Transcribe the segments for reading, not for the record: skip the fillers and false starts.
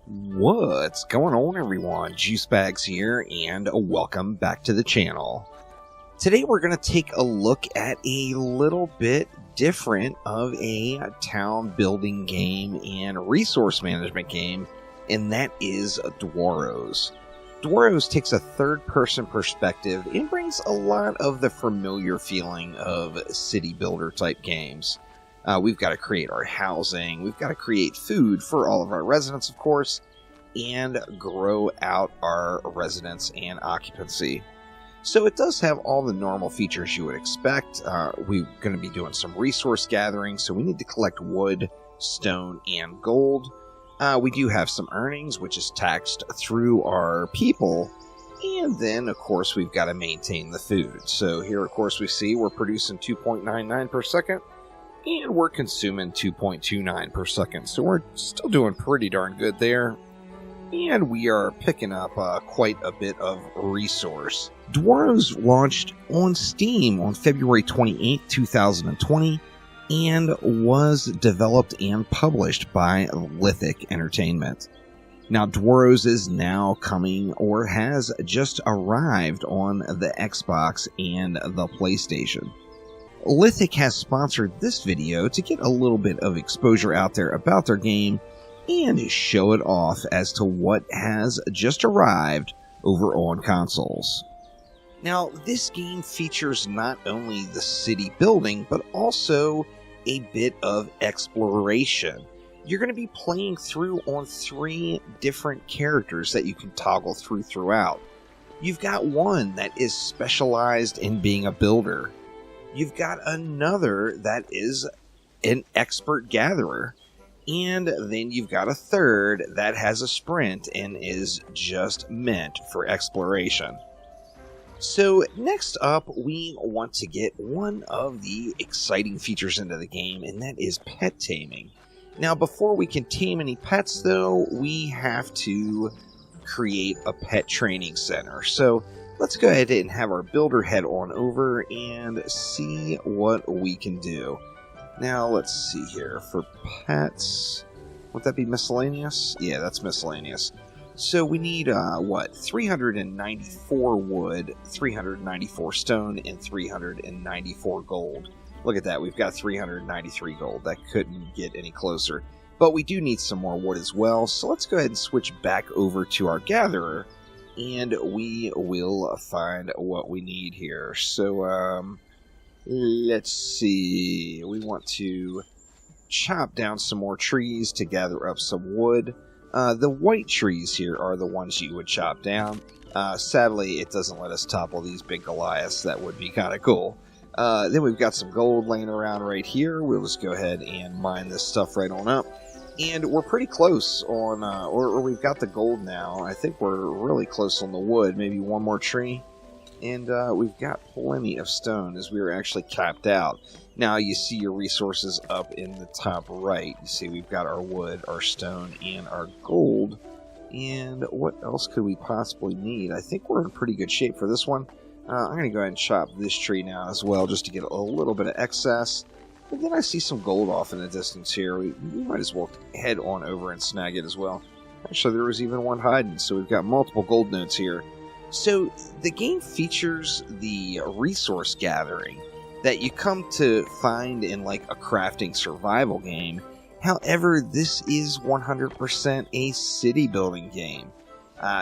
What's going on, everyone? Juicebags here, and welcome back to the channel. Today we're going to take a look at a little bit different of a town building game and resource management game, and that is Dwarrows. Dwarrows takes a third-person perspective and brings a lot of the familiar feeling of city builder type games. We've got to create our housing, we've got to create food for all of our residents, of course, and grow out our residents and occupancy. So it does have all the normal features you would expect. We're going to be doing some resource gathering, so we need to collect wood, stone, and gold. We do have some earnings, which is taxed through our people. And then, of course, we've got to maintain the food. So here, of course, we see we're producing 2.99 per second. And we're consuming 2.29 per second, so we're still doing pretty darn good there. And we are picking up quite a bit of resource. Dwarrows launched on Steam on February 28, 2020, and was developed and published by Lithic Entertainment. Now, Dwarrows is now coming, or has just arrived on the Xbox and the PlayStation. Lithic has sponsored this video to get a little bit of exposure out there about their game and show it off as to what has just arrived over on consoles. Now, this game features not only the city building, but also a bit of exploration. You're going to be playing through on 3 different characters that you can toggle throughout. You've got one that is specialized in being a builder. You've got another that is an expert gatherer. And then you've got a third that has a sprint and is just meant for exploration. So next up, we want to get one of the exciting features into the game, and that is pet taming. Now, before we can tame any pets, though, we have to create a pet training center. So let's go ahead and have our builder head on over and see what we can do. Now, let's see here. For pets, would that be miscellaneous? Yeah, that's miscellaneous. So we need, 394 wood, 394 stone, and 394 gold. Look at that, we've got 393 gold. That couldn't get any closer. But we do need some more wood as well, so let's go ahead and switch back over to our gatherer, and we will find what we need here. So, let's see. We want to chop down some more trees to gather up some wood. The white trees here are the ones you would chop down. Sadly, it doesn't let us topple these big Goliaths. That would be kind of cool. Then we've got some gold laying around right here. We'll just go ahead and mine this stuff right on up. And we're pretty close on, or we've got the gold now. I think we're really close on the wood. Maybe one more tree. And we've got plenty of stone as we were actually capped out. Now you see your resources up in the top right. You see we've got our wood, our stone, and our gold. And what else could we possibly need? I think we're in pretty good shape for this one. I'm going to go ahead and chop this tree now as well, just to get a little bit of excess. And then I see some gold off in the distance here. We might as well head on over and snag it as well. Actually, there was even one hiding, so we've got multiple gold nodes here. So, the game features the resource gathering that you come to find in like a crafting survival game. However, this is 100% a city building game.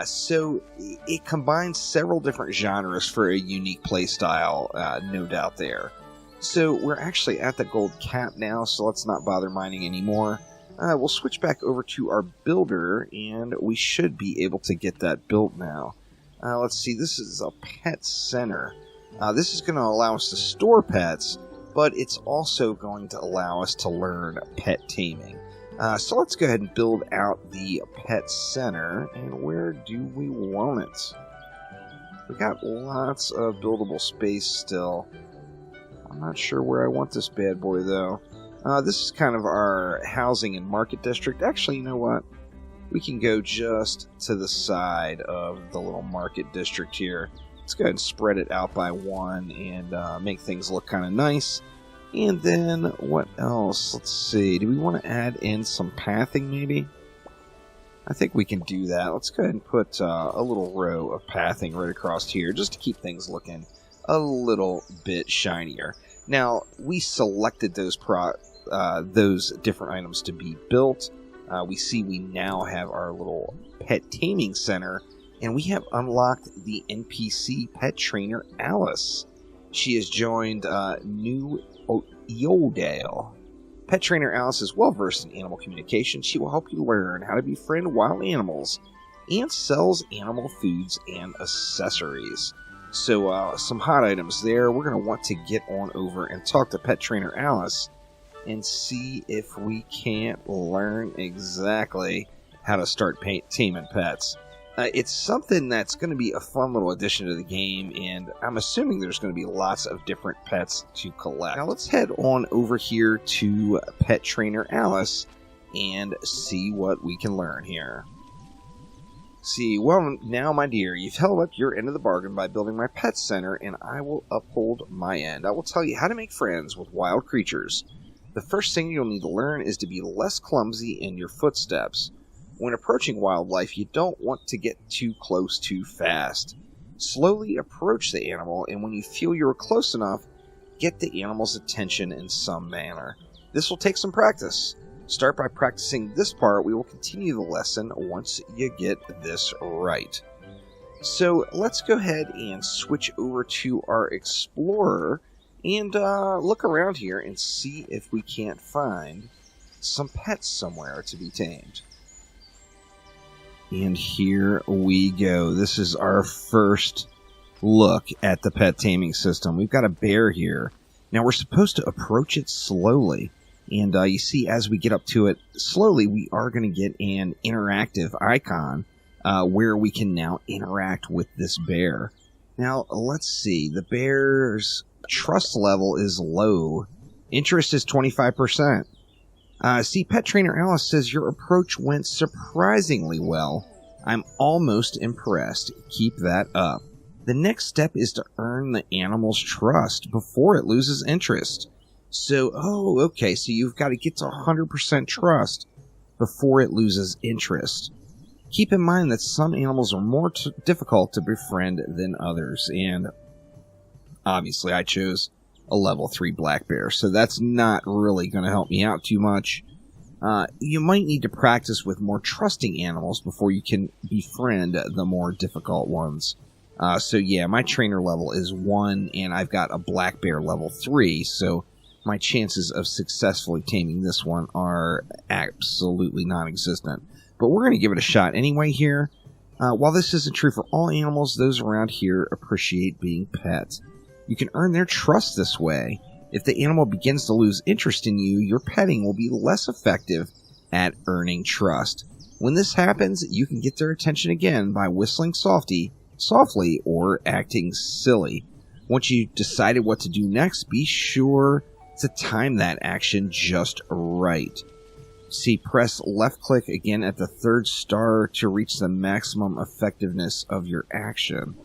So, it combines several different genres for a unique playstyle, no doubt there. So, we're actually at the gold cap now, so let's not bother mining anymore. We'll switch back over to our builder, and we should be able to get that built now. Let's see, this is a pet center. This is going to allow us to store pets, but it's also going to allow us to learn pet taming. So let's go ahead and build out the pet center. And where do we want it? We've got lots of buildable space still. I'm not sure where I want this bad boy, though. This is kind of our housing and market district. Actually, you know what? We can go just to the side of the little market district here. Let's go ahead and spread it out by 1 and make things look kind of nice. And then, what else? Let's see. Do we want to add in some pathing, maybe? I think we can do that. Let's go ahead and put a little row of pathing right across here just to keep things looking a little bit shinier. Now, we selected those different items to be built. We see we now have our little pet taming center, and we have unlocked the NPC pet trainer Alice. She has joined New Yodale. Pet trainer Alice is well versed in animal communication. She will help you learn how to befriend wild animals and sells animal foods and accessories. So some hot items there. We're going to want to get on over and talk to pet trainer Alice and see if we can't learn exactly how to start taming pets. It's something that's going to be a fun little addition to the game, and I'm assuming there's going to be lots of different pets to collect. Now let's head on over here to Pet Trainer Alice and see what we can learn here. See, well, now, my dear, you've held up your end of the bargain by building my pet center, and I will uphold my end. I will tell you how to make friends with wild creatures. The first thing you'll need to learn is to be less clumsy in your footsteps. When approaching wildlife, you don't want to get too close too fast. Slowly approach the animal, and when you feel you're close enough, get the animal's attention in some manner. This will take some practice. Start by practicing this part. We will continue the lesson once you get this right. So let's go ahead and switch over to our explorer and look around here and see if we can't find some pets somewhere to be tamed. And here we go. This is our first look at the pet taming system. We've got a bear here. Now we're supposed to approach it slowly. And you see, as we get up to it slowly, we are going to get an interactive icon where we can now interact with this bear. Now, let's see. The bear's trust level is low. Interest is 25%. See, Pet Trainer Alice says your approach went surprisingly well. I'm almost impressed. Keep that up. The next step is to earn the animal's trust before it loses interest. So, okay, so you've got to get to 100% trust before it loses interest. Keep in mind that some animals are more difficult to befriend than others, and obviously I chose a level 3 black bear, so that's not really going to help me out too much. You might need to practice with more trusting animals before you can befriend the more difficult ones. So yeah, my trainer level is 1, and I've got a black bear level 3, so my chances of successfully taming this one are absolutely non-existent. But we're going to give it a shot anyway here. While this isn't true for all animals, those around here appreciate being pet. You can earn their trust this way. If the animal begins to lose interest in you, your petting will be less effective at earning trust. When this happens, you can get their attention again by whistling softly or acting silly. Once you've decided what to do next, be sure to time that action just right. See, press left click again at the 3rd star to reach the maximum effectiveness of your action.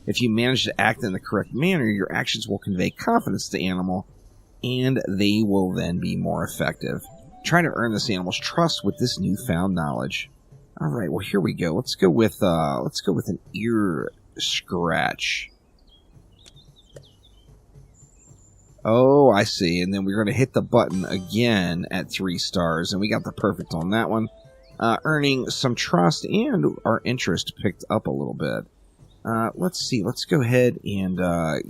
If you manage to act in the correct manner, your actions will convey confidence to the animal, and they will then be more effective. Try to earn this animal's trust with this newfound knowledge. All right, well here we go. Let's go with an ear scratch. Oh, I see. And then we're going to hit the button again at 3 stars, and we got the perfect on that one, earning some trust and our interest picked up a little bit. Let's see. Let's go ahead and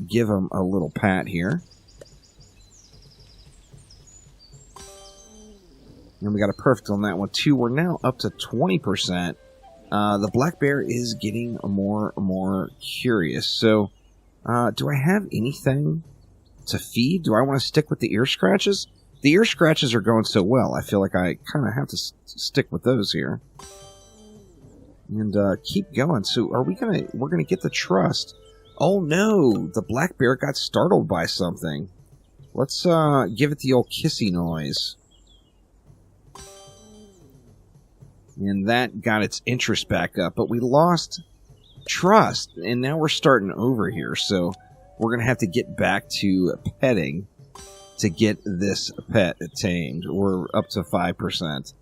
give him a little pat here. And we got a perfect on that one, too. We're now up to 20%. The black bear is getting more and more curious. So, do I have anything to feed? Do I want to stick with the ear scratches? The ear scratches are going so well, I feel like I kind of have to stick with those here. And keep going. So we're gonna get the trust. Oh no, the black bear got startled by something. Let's give it the old kissy noise. And that got its interest back up, but we lost trust, and now we're starting over here, so we're gonna have to get back to petting to get this pet tamed. We're up to 5%.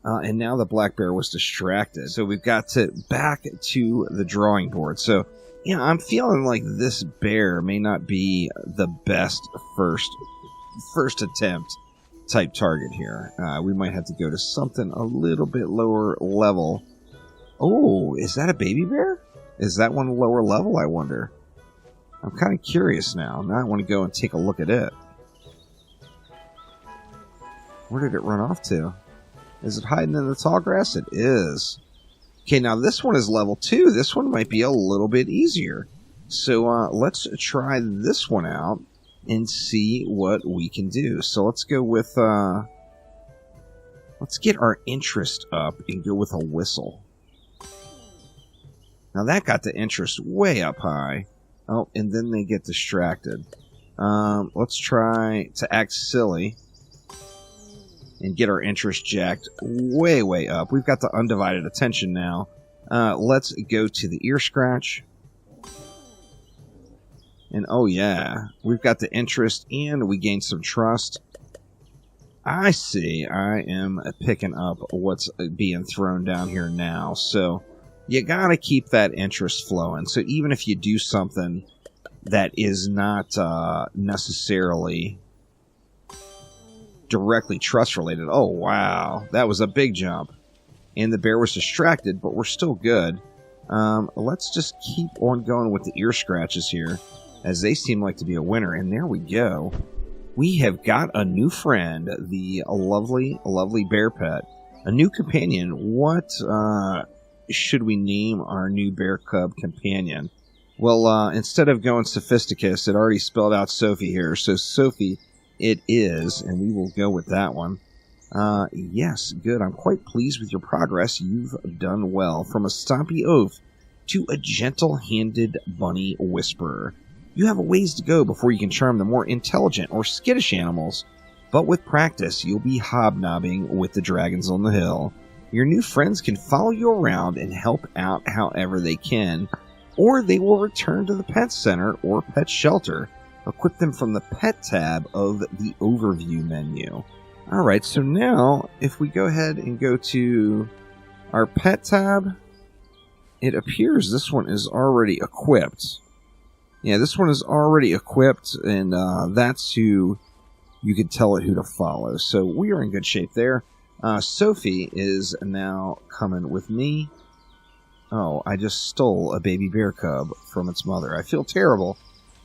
And now the black bear was distracted. So we've got to back to the drawing board. So, yeah, I'm feeling like this bear may not be the best first attempt type target here. We might have to go to something a little bit lower level. Oh, is that a baby bear? Is that one lower level, I wonder? I'm kind of curious now. Now I want to go and take a look at it. Where did it run off to? Is it hiding in the tall grass? It is. Okay, now this one is level 2. This one might be a little bit easier. So let's try this one out and see what we can do. So let's go with... let's get our interest up and go with a whistle. Now that got the interest way up high. Oh, and then they get distracted. Let's try to act silly and get our interest jacked way, way up. We've got the undivided attention now. Let's go to the ear scratch. And oh yeah, we've got the interest and we gain some trust. I see. I am picking up what's being thrown down here now. So you gotta keep that interest flowing. So even if you do something that is not necessarily directly trust related. Oh wow, that was a big jump. And the bear was distracted, but we're still good. Let's just keep on going with the ear scratches here, as they seem like to be a winner. And there we go. We have got a new friend, the lovely, lovely bear pet. A new companion. What should we name our new bear cub companion? Well, instead of going Sophisticus, it already spelled out Sophie here. So Sophie it is, and we will go with that one. Yes, good. I'm quite pleased with your progress. You've done well. From a stompy oaf to a gentle-handed bunny whisperer. You have a ways to go before you can charm the more intelligent or skittish animals, but with practice, you'll be hobnobbing with the dragons on the hill. Your new friends can follow you around and help out however they can, or they will return to the pet center or pet shelter. Equip them from the pet tab of the overview menu. Alright, so now, if we go ahead and go to our pet tab, it appears this one is already equipped. Yeah, this one is already equipped, and that's who you can tell it who to follow. So we are in good shape there. Sophie is now coming with me. Oh, I just stole a baby bear cub from its mother. I feel terrible.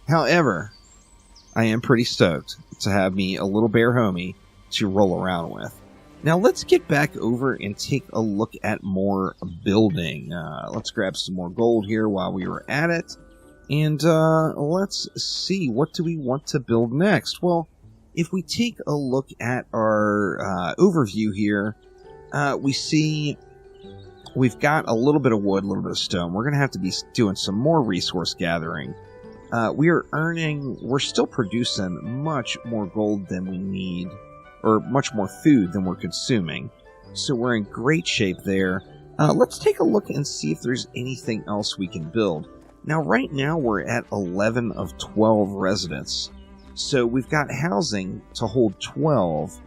However, I am pretty stoked to have me a little bear homie to roll around with. Now let's get back over and take a look at more building. Let's grab some more gold here while we were at it. And let's see, what do we want to build next? Well, if we take a look at our overview here, we see we've got a little bit of wood, a little bit of stone. We're going to have to be doing some more resource gathering. We're still producing much more gold than we need, or much more food than we're consuming. So we're in great shape there. Let's take a look and see if there's anything else we can build. Now, right now, we're at 11 of 12 residents. So we've got housing to hold 12,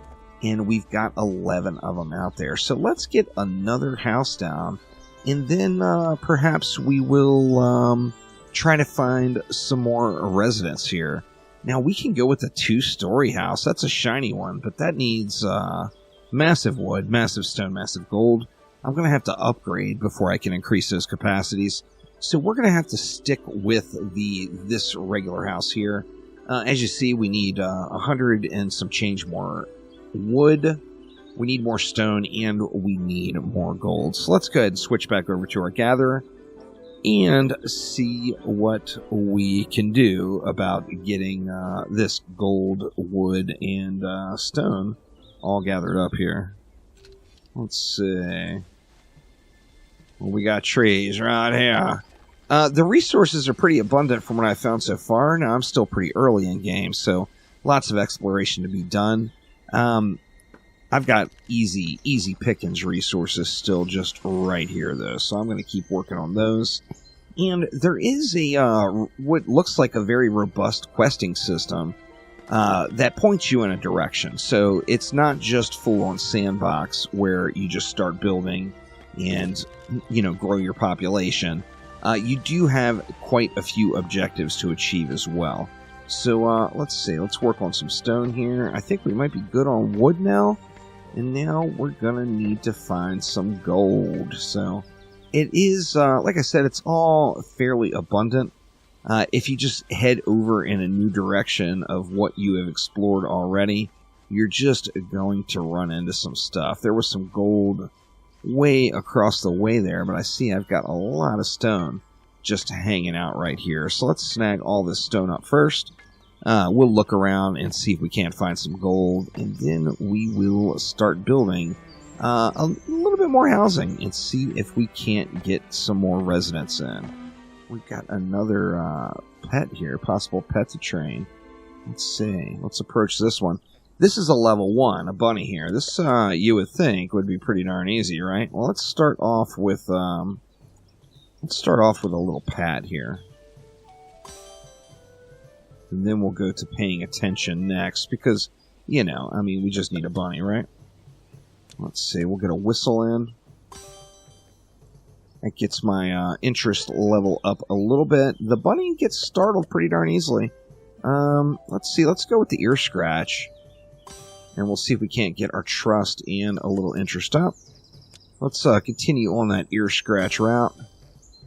and we've got 11 of them out there. So let's get another house down, and then perhaps we will try to find some more residents here. Now, we can go with a 2-story house. That's a shiny one, but that needs massive wood, massive stone, massive gold. I'm going to have to upgrade before I can increase those capacities. So we're going to have to stick with this regular house here. As you see, we need 100 and some change more wood. We need more stone, and we need more gold. So let's go ahead and switch back over to our gatherer and see what we can do about getting this gold, wood, and stone all gathered up here. Let's see. Well, we got trees right here. The resources are pretty abundant from what I've found so far. Now, I'm still pretty early in game, so lots of exploration to be done. I've got easy pickings resources still just right here, though, so I'm going to keep working on those. And there is a what looks like a very robust questing system that points you in a direction. So it's not just full-on sandbox where you just start building and, you know, grow your population. You do have quite a few objectives to achieve as well. So let's see. Let's work on some stone here. I think we might be good on wood now. And now we're going to need to find some gold. So it is, like I said, it's all fairly abundant. If you just head over in a new direction of what you have explored already, you're just going to run into some stuff. There was some gold way across the way there, but I see I've got a lot of stone just hanging out right here. So let's snag all this stone up first. We'll look around and see if we can't find some gold, and then we will start building a little bit more housing and see if we can't get some more residents in. We've got another pet here, possible pet to train. Let's see. Let's approach this one. This is a level 1, a bunny here. This, you would think, would be pretty darn easy, right? Well, let's start off with a little pad here. And then we'll go to paying attention next, because, you know, I mean, we just need a bunny, right? Let's see, we'll get a whistle in. That gets my interest level up a little bit. The bunny gets startled pretty darn easily. Let's see, let's go with the ear scratch. And we'll see if we can't get our trust and a little interest up. Let's continue on that ear scratch route.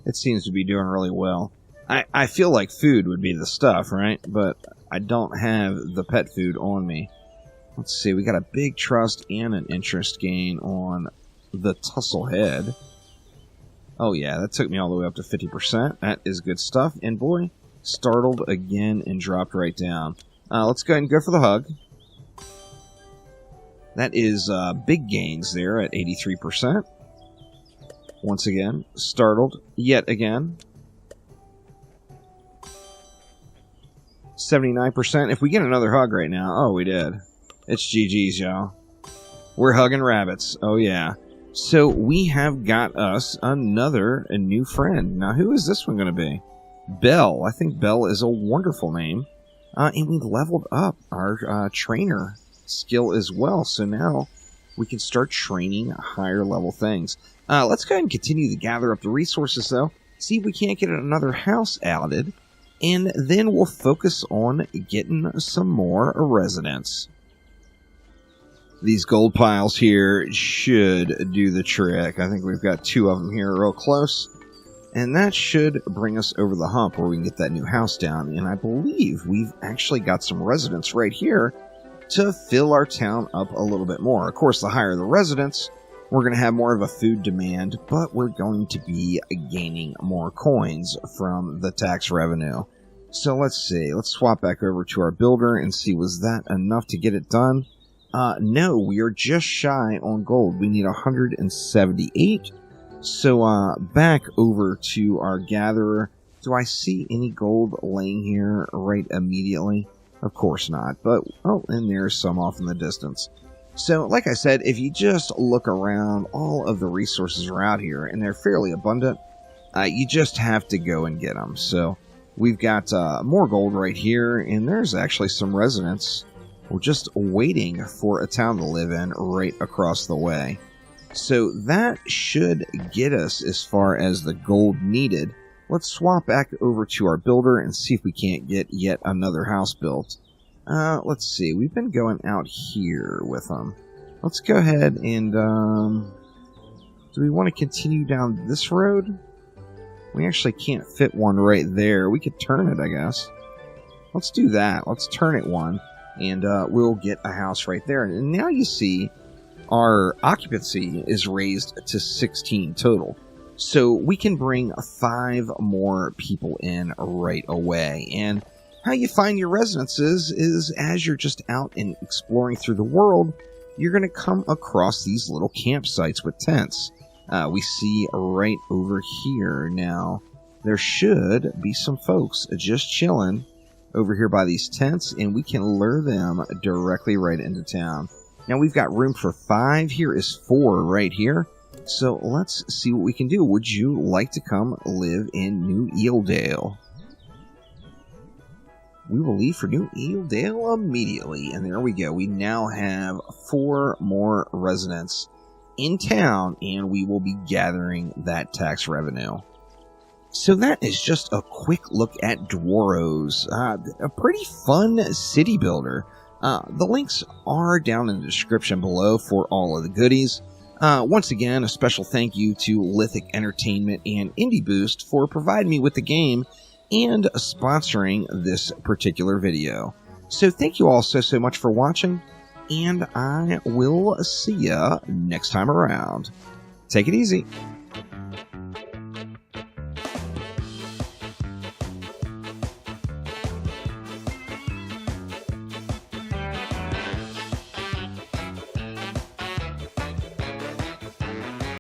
It seems to be doing really well. I feel like food would be the stuff, right? But I don't have the pet food on me. Let's see, we got a big trust and an interest gain on the tussle head. Oh yeah, that took me all the way up to 50%. That is good stuff. And boy, startled again and dropped right down. Let's go ahead and go for the hug. That is big gains there at 83%. Once again, startled yet again. 79%. If we get another hug right now, oh, we did. It's GG's, y'all. We're hugging rabbits. Oh, yeah. So we have got us a new friend. Now, who is this one going to be? Belle. I think Belle is a wonderful name. And we leveled up our trainer skill as well. So now we can start training higher level things. Let's go ahead and continue to gather up the resources, though. See if we can't get another house added. And then we'll focus on getting some more residents. These gold piles here should do the trick. I think we've got 2 of them here real close. And that should bring us over the hump where we can get that new house down. And I believe we've actually got some residents right here to fill our town up a little bit more. Of course, the higher the residents, we're going to have more of a food demand, but we're going to be gaining more coins from the tax revenue. So let's see. Let's swap back over to our builder and see, was that enough to get it done? No, we are just shy on gold. We need 178. So back over to our gatherer. Do I see any gold laying here right immediately? Of course not. But, oh, and there's some off in the distance. So, like I said, if you just look around, all of the resources are out here, and they're fairly abundant. You just have to go and get them. So, we've got more gold right here, and there's actually some residents. We're just waiting for a town to live in right across the way. So, that should get us as far as the gold needed. Let's swap back over to our builder and see if we can't get yet another house built. Let's see. We've been going out here with them. Let's go ahead and, do we want to continue down this road? We actually can't fit one right there. We could turn it, I guess. Let's do that. Let's turn it one, and we'll get a house right there. And now you see our occupancy is raised to 16 total. So we can bring 5 more people in right away. And how you find your residences is as you're just out and exploring through the world, you're going to come across these little campsites with tents. We see right over here now, there should be some folks just chilling over here by these tents, and we can lure them directly right into town. Now we've got room for 5. Here is 4 right here. So let's see what we can do. Would you like to come live in New Eeldale? we will leave for New Eeldale immediately. And there we go. We now have 4 more residents in town, and we will be gathering that tax revenue. So that is just a quick look at Dwarrows, a pretty fun city builder. The links are down in the description below for all of the goodies. Once again, a special thank you to Lithic Entertainment and Indie Boost for providing me with the game and sponsoring this particular video. So thank you all so much for watching, and I will see ya next time around. Take it easy.